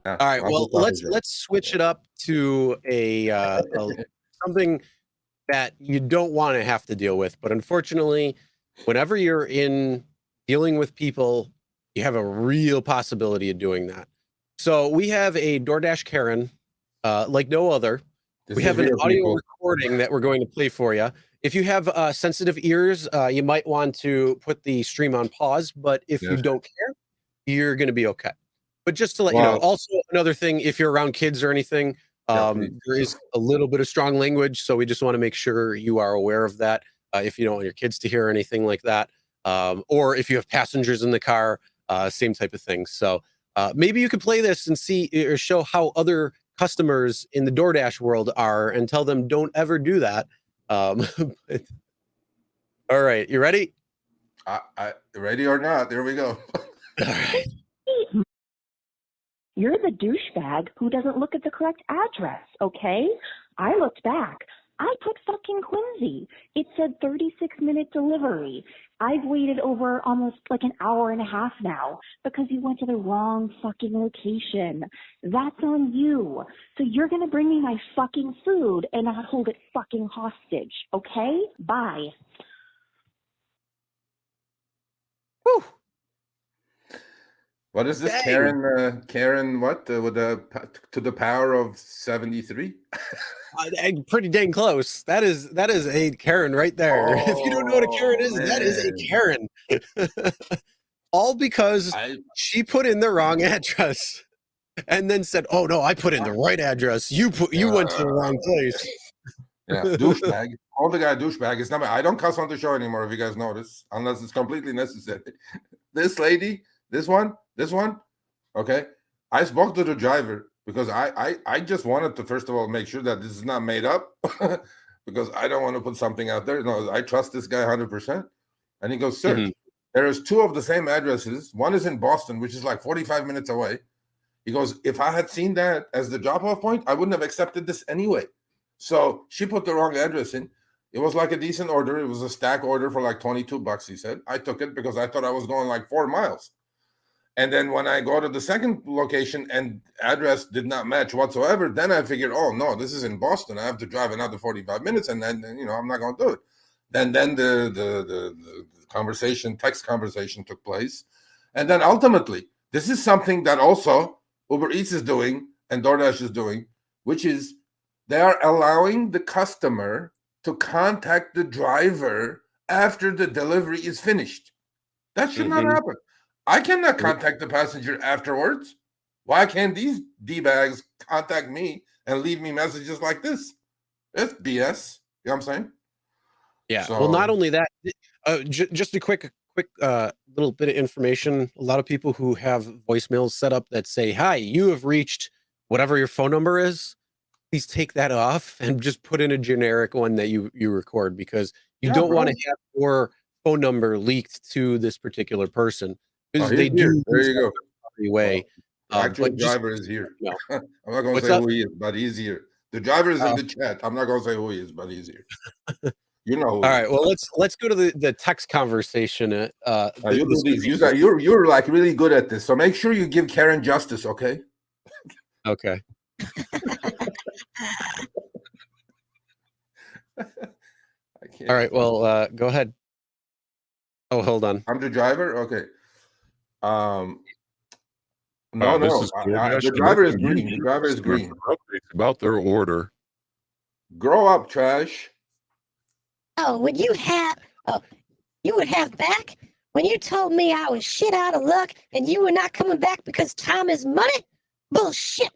Yeah, All right. lots Well, of sausage rolls. let's switch it up to a something that you don't want to have to deal with. But unfortunately, whenever you're in dealing with people, you have a real possibility of doing that. So we have a DoorDash Karen, like no other. This We is have an real, audio people. recording that we're going to play for you. If you have sensitive ears, you might want to put the stream on pause. But if you Yes. don't care, you're going to be okay. But just to let you know, Well, also another thing, if you're around kids or anything, yeah, please. there is a little bit of strong language, so we just want to make sure you are aware of that. If you don't want your kids to hear anything like that, or if you have passengers in the car, same type of thing. So maybe you could play this and see or show how other customers in the DoorDash world are, and tell them don't ever do that. All right, you ready? I ready or not? There we go. All right. You're the douchebag who doesn't look at the correct address, okay? I looked back. I put fucking Quincy. It said 36-minute delivery. I've waited over almost like an hour and a half now because you went to the wrong fucking location. That's on you. So you're going to bring me my fucking food and not hold it fucking hostage, okay? Bye. Whew. What is this, Dang. Karen? Karen, what with the to the power of 73? Pretty dang close. That is a Karen right there. If you don't know what a Karen is, that is a Karen. All because she put in the wrong address and then said, "Oh no, I put in the right address. You went to the wrong place." Yeah, douchebag. All the guy douchebag. It's not. I don't cuss on the show anymore. If you guys notice, unless it's completely necessary. This lady, this one. Okay. I spoke to the driver because I just wanted to first of all make sure that this is not made up because I don't want to put something out there. No, I trust this guy 100%. And he goes, "Sir, there is two of the same addresses. One is in Boston, which is like 45 minutes away." He goes, "If I had seen that as the drop-off point, I wouldn't have accepted this anyway." So she put the wrong address in. It was like a decent order. It was a stack order for like $22, he said. I took it because I thought I was going like 4 miles. And then when I go to the second location and address did not match whatsoever, then I figured, oh no, this is in Boston. I have to drive another 45 minutes, and then I'm not going to do it. Then the conversation, text conversation took place, and then ultimately, this is something that also Uber Eats is doing and DoorDash is doing, which is they are allowing the customer to contact the driver after the delivery is finished. That should not happen. I cannot contact the passenger afterwards. Why can't these D-bags contact me and leave me messages like this? It's BS. You know what I'm saying? Yeah. So, well, not only that, just a quick little bit of information. A lot of people who have voicemails set up that say, "Hi, you have reached whatever your phone number is." Please take that off and just put in a generic one that you record, because you don't want to have your phone number leaked to this particular person. Because they do. There you go. Way. Actual driver is here. No. I'm not going to say who he is, but he's here. The driver is in the chat. I'm not going to say who he is, but he's here. You know. All right. Well, let's go to the text conversation. You do these. You're like really good at this. So make sure you give Karen justice, okay? Okay. All right. Well, go ahead. Oh, hold on. I'm the driver. Okay. No. The driver is green. The driver is green. About their order. Grow up, trash. Oh, would you would have back when you told me I was shit out of luck and you were not coming back because time is money? Bullshit.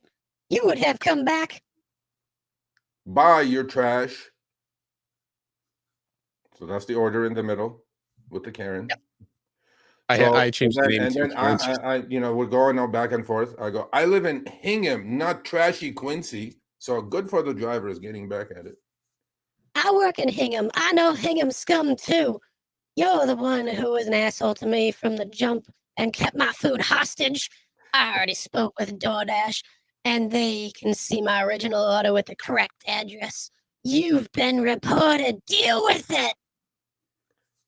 You would have come back. Buy your trash. So that's the order in the middle with the Karen. Yep. I changed the name. And then I we're going all back and forth. I go, I live in Hingham, not trashy Quincy. So good for the drivers getting back at it. I work in Hingham. I know Hingham scum too. You're the one who was an asshole to me from the jump and kept my food hostage. I already spoke with DoorDash, and they can see my original order with the correct address. You've been reported. Deal with it.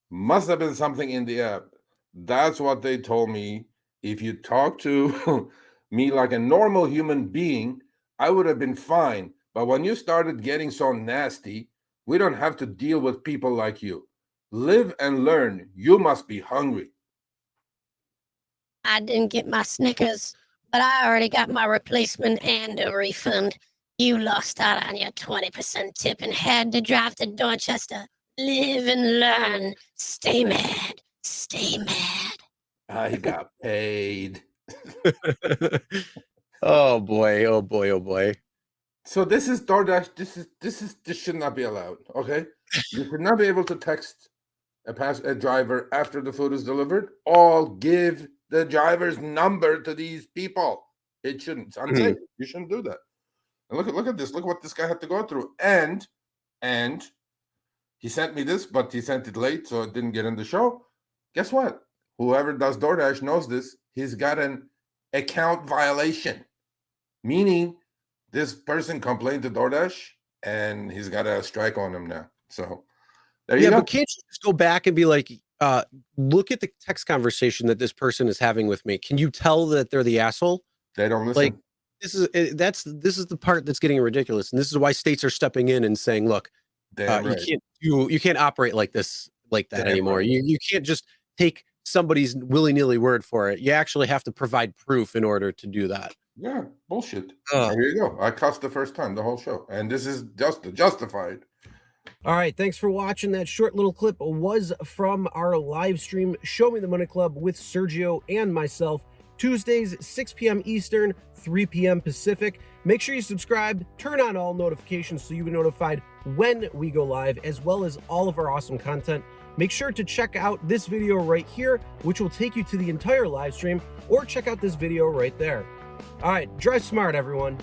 Must have been something in the app. That's what they told me. If you talk to me like a normal human being, I would have been fine. But when you started getting so nasty, we don't have to deal with people like you. Live and learn. You must be hungry. I didn't get my Snickers, but I already got my replacement and a refund. You lost out on your 20% tip and had to drive to Dorchester. Live and learn. Stay mad. Stay mad. I got paid. Oh boy, oh boy, oh boy. So this is DoorDash. This should not be allowed. Okay, you should not be able to text a driver after the food is delivered, or give the driver's number to these people. It shouldn't. It's unsafe. You shouldn't do that. And look at this. Look what this guy had to go through. And he sent me this, but he sent it late, so it didn't get in the show. Guess what? Whoever does DoorDash knows this. He's got an account violation, meaning this person complained to DoorDash, and he's got a strike on him now. So there you go. But can't you just go back and be like, look at the text conversation that this person is having with me? Can you tell that they're the asshole? They don't listen. Like, this is the part that's getting ridiculous, and this is why states are stepping in and saying, look, you can't operate like that anymore. Right. You can't just take somebody's willy-nilly word for it. You actually have to provide proof in order to do that. Yeah, bullshit. Here you go. I cussed the first time, the whole show, and this is justified. All right, thanks for watching. That short little clip was from our live stream, Show Me the Money Club with Sergio and myself, Tuesdays, 6 p.m. Eastern, 3 p.m. Pacific. Make sure you subscribe, turn on all notifications so you'll be notified when we go live, as well as all of our awesome content. Make sure to check out this video right here, which will take you to the entire live stream, or check out this video right there. All right, drive smart, everyone.